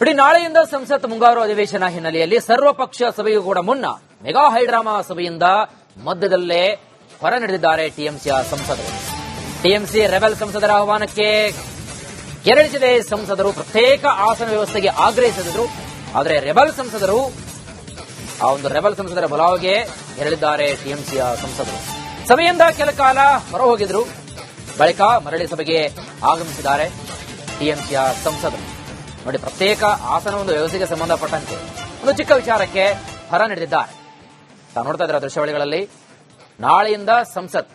ಇಡೀ ನಾಳೆಯಿಂದ ಸಂಸತ್ ಮುಂಗಾರು ಅಧಿವೇಶನ ಹಿನ್ನೆಲೆಯಲ್ಲಿ ಸರ್ವಪಕ್ಷ ಸಭೆಯೂ ಕೂಡ ಮುನ್ನ ಮೆಗಾ ಹೈಡ್ರಾಮಾ ಸಭೆಯಿಂದ ಮಧ್ಯದಲ್ಲೇ ಹೊರ ನಡೆದಿದ್ದಾರೆ ಟಿಎಂಸಿಯ ಸಂಸದರು. ಟಿಎಂಸಿ ರೆಬೆಲ್ ಸಂಸದರ ಆಹ್ವಾನಕ್ಕೆ ಕೆರಳಿಸಿದೆ. ಸಂಸದರು ಪ್ರತ್ಯೇಕ ಆಸನ ವ್ಯವಸ್ಥೆಗೆ ಆಗ್ರಹಿಸಿದರು. ಆದರೆ ರೆಬೆಲ್ ಸಂಸದರು ಆ ಒಂದು ರೆಬೆಲ್ ಸಂಸದರ ಬಲಾವಗೆ ಕೆರಳಿದ್ದಾರೆ ಟಿಎಂಸಿಯ ಸಂಸದರು. ಸಭೆಯಿಂದ ಕೆಲ ಕಾಲ ಹೊರ ಹೋಗಿದ್ರು. ಬಳಿಕ ಮರಳಿ ಸಭೆಗೆ ಆಗಮಿಸಿದ್ದಾರೆ ಟಿಎಂಸಿಯ ಸಂಸದರು. ನೋಡಿ, ಪ್ರತ್ಯೇಕ ಆಸನ ಒಂದು ವ್ಯವಸ್ಥೆಗೆ ಸಂಬಂಧಪಟ್ಟಂತೆ ಒಂದು ಚಿಕ್ಕ ವಿಚಾರಕ್ಕೆ ಹೊರ ನಡೆದಿದ್ದಾರೆ. ತಾವು ನೋಡ್ತಾ ಇದ್ದಾರೆ ದೃಶ್ಯಾವಳಿಗಳಲ್ಲಿ. ನಾಳೆಯಿಂದ ಸಂಸತ್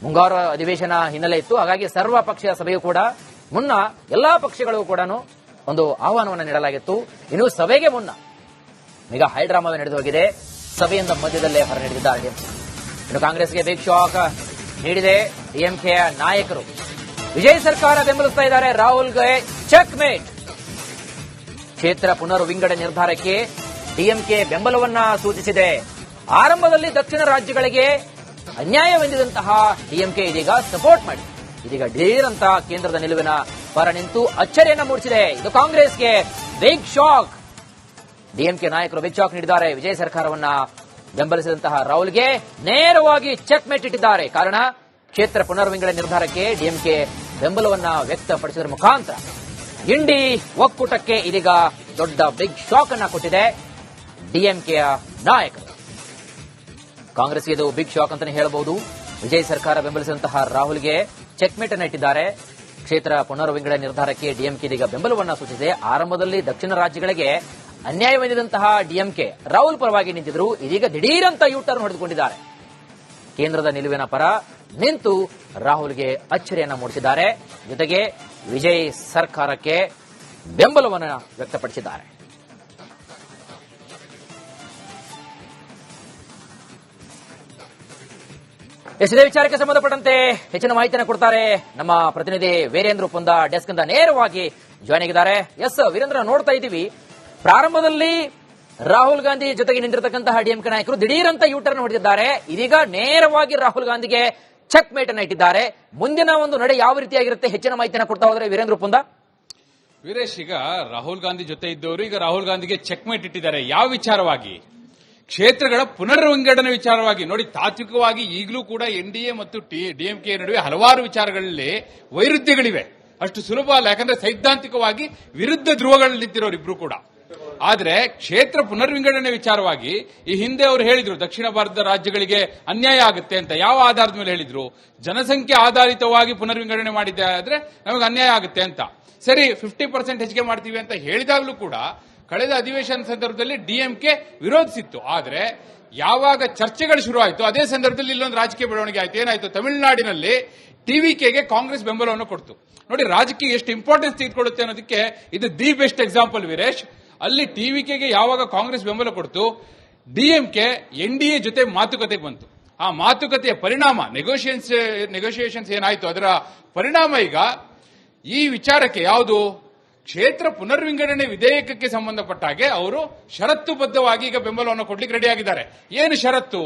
ಮುಂಗಾರು ಅಧಿವೇಶನ ಹಿನ್ನೆಲೆ ಇತ್ತು. ಹಾಗಾಗಿ ಸರ್ವ ಪಕ್ಷೀಯ ಸಭೆಯೂ ಕೂಡ ಮುನ್ನ ಎಲ್ಲಾ ಪಕ್ಷಗಳಿಗೂ ಕೂಡ ಒಂದು ಆಹ್ವಾನವನ್ನು ನೀಡಲಾಗಿತ್ತು. ಇನ್ನು ಸಭೆಗೆ ಮುನ್ನ ಮೆಗಾ ಹೈಡ್ರಾಮಾವೇ ನಡೆದು ಹೋಗಿದೆ. ಸಭೆಯಿಂದ ಮಧ್ಯದಲ್ಲೇ ಹೊರ ನಡೆದಿದ್ದಾರೆ ಡಿಎಂಕೆ. ಇನ್ನು ಕಾಂಗ್ರೆಸ್ಗೆ ಬಿಗ್ ಶಾಕ್ ನೀಡಿದೆ ಡಿಎಂಕೆಯ ನಾಯಕರು. ವಿಜಯ್ ಸರ್ಕಾರ ಬೆಂಬಲಿಸ್ತಾ ಇದ್ದಾರೆ. ರಾಹುಲ್ಗೆ ಚೆಕ್ ಮೇಟ್. ಕ್ಷೇತ್ರ ಪುನರ್ ವಿಂಗಡಣೆ ನಿರ್ಧಾರಕ್ಕೆ ಡಿಎಂಕೆ ಬೆಂಬಲವನ್ನ ಸೂಚಿಸಿದೆ. ಆರಂಭದಲ್ಲಿ ದಕ್ಷಿಣ ರಾಜ್ಯಗಳಿಗೆ ಅನ್ಯಾಯವೆಂದಿದಂತಹ ಡಿಎಂಕೆ ಇದೀಗ ಸಪೋರ್ಟ್ ಮಾಡಿ ಇದೀಗ ಢೀರ್ ಅಂತ ಕೇಂದ್ರದ ನಿಲುವಿನ ಪರ ನಿಂತು ಅಚ್ಚರಿಯನ್ನ ಮೂಡಿಸಿದೆ. ಇದು ಕಾಂಗ್ರೆಸ್ಗೆ ಬಿಗ್ ಶಾಕ್. ಡಿಎಂಕೆ ನಾಯಕರು ಬಿಗ್ ಶಾಕ್ ನೀಡಿದ್ದಾರೆ. ವಿಜಯ್ ಸರ್ಕಾರವನ್ನ ಬೆಂಬಲಿಸಿದಂತಹ ರಾಹುಲ್ಗೆ ನೇರವಾಗಿ ಚೆಕ್ ಮೇಟ್ ಇಟ್ಟಿದ್ದಾರೆ. ಕಾರಣ, ಕ್ಷೇತ್ರ ಪುನರ್ ವಿಂಗಡಣೆ ನಿರ್ಧಾರಕ್ಕೆ ಡಿಎಂಕೆ ಬೆಂಬಲವನ್ನ ವ್ಯಕ್ತಪಡಿಸಿದ ಮುಖಾಂತರ ಇಂಡಿ ಒಕ್ಕೂಟಕ್ಕೆ ಇದೀಗ ದೊಡ್ಡ ಬಿಗ್ ಶಾಕ್ ಅನ್ನ ಕೊಟ್ಟಿದೆ ಡಿಎಂಕೆಯ ನಾಯಕರು. ಕಾಂಗ್ರೆಸ್ಗೆ ಇದು ಬಿಗ್ ಶಾಕ್ ಅಂತಾನೆ ಹೇಳಬಹುದು. ವಿಜಯ್ ಸರ್ಕಾರ ಬೆಂಬಲಿಸಿದಂತಹ ರಾಹುಲ್ಗೆ ಚೆಕ್ ಮೇಟ್ ಅನ್ನು ಇಟ್ಟಿದ್ದಾರೆ. ಕ್ಷೇತ್ರ ಪುನರ್ ವಿಂಗಡಣೆ ನಿರ್ಧಾರಕ್ಕೆ ಡಿಎಂಕೆ ಇದೀಗ ಬೆಂಬಲವನ್ನ ಸೂಚಿಸಿದೆ. ಆರಂಭದಲ್ಲಿ ದಕ್ಷಿಣ ರಾಜ್ಯಗಳಿಗೆ ಅನ್ಯಾಯವೆಂದಿದಂತಹ ಡಿಎಂಕೆ ರಾಹುಲ್ ಪರವಾಗಿ ನಿಂತಿದ್ರು. ಇದೀಗ ದಿಢೀರಂತ ಯೂಟರ್ನ್ ಹೊಡೆದುಕೊಂಡಿದ್ದಾರೆ. ಕೇಂದ್ರದ ನಿಲುವಿನ ಪರ ನಿಂತು ರಾಹುಲ್ಗೆ ಅಚ್ಚರಿಯನ್ನ ಮೂಡಿಸಿದ್ದಾರೆ. ಜೊತೆಗೆ ವಿಜಯ್ ಸರ್ಕಾರಕ್ಕೆ ಬೆಂಬಲವನ್ನು ವ್ಯಕ್ತಪಡಿಸಿದ್ದಾರೆ. ಇದೇ ವಿಚಾರಕ್ಕೆ ಸಂಬಂಧಪಟ್ಟಂತೆ ಹೆಚ್ಚಿನ ಮಾಹಿತಿಯನ್ನು ಕೊಡ್ತಾರೆ ನಮ್ಮ ಪ್ರತಿನಿಧಿ ವೀರೇಂದ್ರ ಉಪ್ಪಂದ. ಡೆಸ್ಕ್ ಇಂದ ನೇರವಾಗಿ ಜಾಯ್ನ್ ಆಗಿದ್ದಾರೆ. ಎಸ್ ವೀರೇಂದ್ರ, ನೋಡ್ತಾ ಇದ್ದೀವಿ ಪ್ರಾರಂಭದಲ್ಲಿ ರಾಹುಲ್ ಗಾಂಧಿ ಜೊತೆಗೆ ನಿಂತಿರತಕ್ಕಂತಹ ಡಿಎಂಕೆ ನಾಯಕರು ದಿಢೀರಂತ ಯೂಟರ್ನ್ ಹೊಡೆದಿದ್ದಾರೆ. ಇದೀಗ ನೇರವಾಗಿ ರಾಹುಲ್ ಗಾಂಧಿಗೆ ಚೆಕ್ ಮೇಟ್ ಅನ್ನು ಇಟ್ಟಿದ್ದಾರೆ. ಮುಂದಿನ ಒಂದು ನಡೆ ಯಾವ ರೀತಿಯಾಗಿರುತ್ತೆ, ಹೆಚ್ಚಿನ ಮಾಹಿತಿಯನ್ನು ಕೊಡ್ತಾ ಹೋದ್ರೆ ವೀರೇಂದ್ರ ಉಪ್ಪಂದ. ವೀರೇಶ್, ಈಗ ರಾಹುಲ್ ಗಾಂಧಿ ಜೊತೆ ಇದ್ದವರು ಈಗ ರಾಹುಲ್ ಗಾಂಧಿಗೆ ಚೆಕ್ ಮೇಟ್ ಇಟ್ಟಿದ್ದಾರೆ. ಯಾವ ವಿಚಾರವಾಗಿ? ಕ್ಷೇತ್ರಗಳ ಪುನರ್ ವಿಂಗಡಣೆ ವಿಚಾರವಾಗಿ. ನೋಡಿ, ತಾತ್ವಿಕವಾಗಿ ಈಗಲೂ ಕೂಡ ಎನ್ಡಿಎ ಮತ್ತು ಡಿಎಂಕೆ ನಡುವೆ ಹಲವಾರು ವಿಚಾರಗಳಲ್ಲಿ ವೈರುಧ್ಯಗಳಿವೆ. ಅಷ್ಟು ಸುಲಭ ಅಲ್ಲ, ಯಾಕಂದ್ರೆ ಸೈದ್ಧಾಂತಿಕವಾಗಿ ವಿರುದ್ಧ ಧ್ರುವಗಳಲ್ಲಿ ನಿಂತಿರೋರು ಇಬ್ರು ಕೂಡ. ಆದ್ರೆ ಕ್ಷೇತ್ರ ಪುನರ್ ವಿಂಗಡಣೆ ವಿಚಾರವಾಗಿ ಈ ಹಿಂದೆ ಅವರು ಹೇಳಿದ್ರು ದಕ್ಷಿಣ ಭಾರತದ ರಾಜ್ಯಗಳಿಗೆ ಅನ್ಯಾಯ ಆಗುತ್ತೆ ಅಂತ. ಯಾವ ಆಧಾರದ ಮೇಲೆ ಹೇಳಿದ್ರು? ಜನಸಂಖ್ಯೆ ಆಧಾರಿತವಾಗಿ ಪುನರ್ ವಿಂಗಡಣೆ ಮಾಡಿದ್ದೆ ಆದ್ರೆ ನಮಗೆ ಅನ್ಯಾಯ ಆಗುತ್ತೆ ಅಂತ. ಸರಿ, 50% ಹೆಚ್ಚಿಗೆ ಮಾಡ್ತೀವಿ ಅಂತ ಹೇಳಿದಾಗಲೂ ಕೂಡ ಕಳೆದ ಅಧಿವೇಶನ ಸಂದರ್ಭದಲ್ಲಿ ಡಿಎಂಕೆ ವಿರೋಧಿಸಿತ್ತು. ಆದ್ರೆ ಯಾವಾಗ ಚರ್ಚೆಗಳು ಶುರು ಆಯಿತು ಅದೇ ಸಂದರ್ಭದಲ್ಲಿ ಇಲ್ಲೊಂದು ರಾಜಕೀಯ ಬೆಳವಣಿಗೆ ಆಯಿತು. ಏನಾಯ್ತು? ತಮಿಳುನಾಡಿನಲ್ಲಿ ಟಿವಿಕೆಗೆ ಕಾಂಗ್ರೆಸ್ ಬೆಂಬಲವನ್ನು ಕೊಡ್ತು. ನೋಡಿ, ರಾಜಕೀಯ ಎಷ್ಟು ಇಂಪಾರ್ಟೆನ್ಸ್ ತೆಗೆದುಕೊಳ್ಳುತ್ತೆ ಅನ್ನೋದಕ್ಕೆ ಇದು ದಿ ಬೆಸ್ಟ್ ಎಕ್ಸಾಂಪಲ್ ವೀರೇಶ್. ಅಲ್ಲಿ ಟಿವಿಕೆಗೆ ಯಾವಾಗ ಕಾಂಗ್ರೆಸ್ ಬೆಂಬಲ ಕೊಡ್ತು, ಡಿಎಂಕೆ ಎನ್ಡಿಎ ಜೊತೆ ಮಾತುಕತೆಗೆ ಬಂತು. ಆ ಮಾತುಕತೆಯ ಪರಿಣಾಮ ನೆಗೋಷಿಯೇಷನ್ಸ್ ಏನಾಯ್ತು, ಅದರ ಪರಿಣಾಮ ಈಗ ಈ ವಿಚಾರಕ್ಕೆ ಯಾವುದು ಕ್ಷೇತ್ರ ಪುನರ್ ವಿಂಗಡಣೆ ವಿಧೇಯಕಕ್ಕೆ ಸಂಬಂಧಪಟ್ಟ ಹಾಗೆ ಅವರು ಷರತ್ತುಬದ್ಧವಾಗಿ ಈಗ ಬೆಂಬಲವನ್ನು ಕೊಡ್ಲಿಕ್ಕೆ ರೆಡಿಯಾಗಿದ್ದಾರೆ. ಏನು ಷರತ್ತು?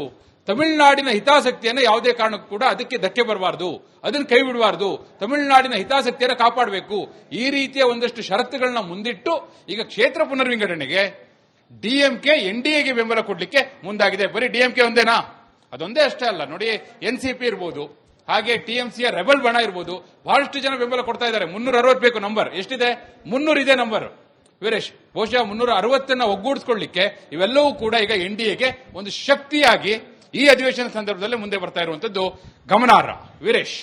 ತಮಿಳುನಾಡಿನ ಹಿತಾಸಕ್ತಿಯನ್ನು ಯಾವುದೇ ಕಾರಣಕ್ಕೂ ಕೂಡ ಅದಕ್ಕೆ ಧಕ್ಕೆ ಬರಬಾರದು, ಅದನ್ನು ಕೈ ಬಿಡಬಾರದು, ತಮಿಳುನಾಡಿನ ಹಿತಾಸಕ್ತಿಯನ್ನು ಕಾಪಾಡಬೇಕು. ಈ ರೀತಿಯ ಒಂದಷ್ಟು ಷರತ್ತುಗಳನ್ನ ಮುಂದಿಟ್ಟು ಈಗ ಕ್ಷೇತ್ರ ಪುನರ್ ವಿಂಗಡಣೆಗೆ ಡಿಎಂಕೆ ಎನ್ಡಿಎಗೆ ಬೆಂಬಲ ಕೊಡ್ಲಿಕ್ಕೆ ಮುಂದಾಗಿದೆ. ಬರೀ ಡಿಎಂಕೆ ಒಂದೇನಾ? ಅದೊಂದೇ ಅಷ್ಟೇ ಅಲ್ಲ. ನೋಡಿ, ಎನ್ಸಿಪಿ ಇರಬಹುದು, ಹಾಗೆ ಟಿಎಂಸಿಯ ರೆಬಲ್ ಬಣ ಇರಬಹುದು, ಬಹಳಷ್ಟು ಜನ ಬೆಂಬಲ ಕೊಡ್ತಾ ಇದ್ದಾರೆ. 360 ಬೇಕು ನಂಬರ್. ಎಷ್ಟಿದೆ? 300 ಇದೆ ನಂಬರ್ ವೀರೇಶ್. ಬಹುಶಃ 360 ಒಗ್ಗೂಡಿಸಿಕೊಳ್ಳಿಕ್ಕೆ ಇವೆಲ್ಲವೂ ಕೂಡ ಈಗ ಎನ್ಡಿಎಗೆ ಒಂದು ಶಕ್ತಿಯಾಗಿ ಈ ಅಧಿವೇಶನ ಸಂದರ್ಭದಲ್ಲಿ ಮುಂದೆ ಬರ್ತಾ ಇರುವಂತದ್ದು ಗಮನಾರ್ಹ. ವೀರೇಶ್,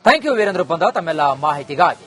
ಥ್ಯಾಂಕ್ ಯು ವೀರೇಂದ್ರ ಉಪ್ಪಂದ ತಮ್ಮೆಲ್ಲ ಮಾಹಿತಿಗಾಗಿ.